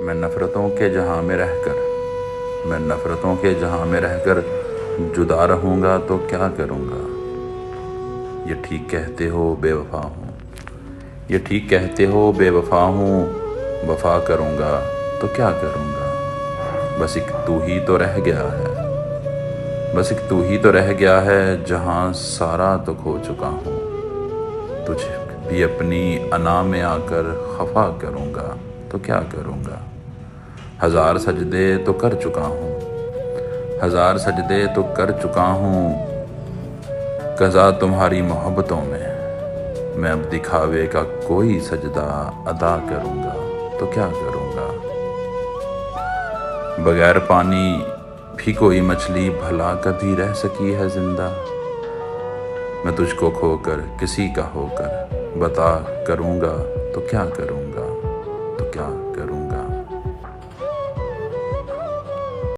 میں نفرتوں کے جہاں میں رہ کر جدا رہوں گا تو کیا کروں گا؟ یہ ٹھیک کہتے ہو بے وفا ہوں، وفا کروں گا تو کیا کروں گا؟ بس ایک تو رہ گیا ہے جہاں سارا تو کھو چکا ہوں، تجھ بھی اپنی انا میں آ کر خفا کروں گا تو کیا کروں گا؟ ہزار سجدے تو کر چکا ہوں قضا تمہاری محبتوں میں اب دکھاوے کا کوئی سجدہ ادا کروں گا تو کیا کروں گا؟ بغیر پانی بھی کوئی مچھلی بھلا کبھی رہ سکی ہے زندہ؟ میں تجھ کو کھو کر کسی کا ہو کر بتا کروں گا تو کیا کروں گا؟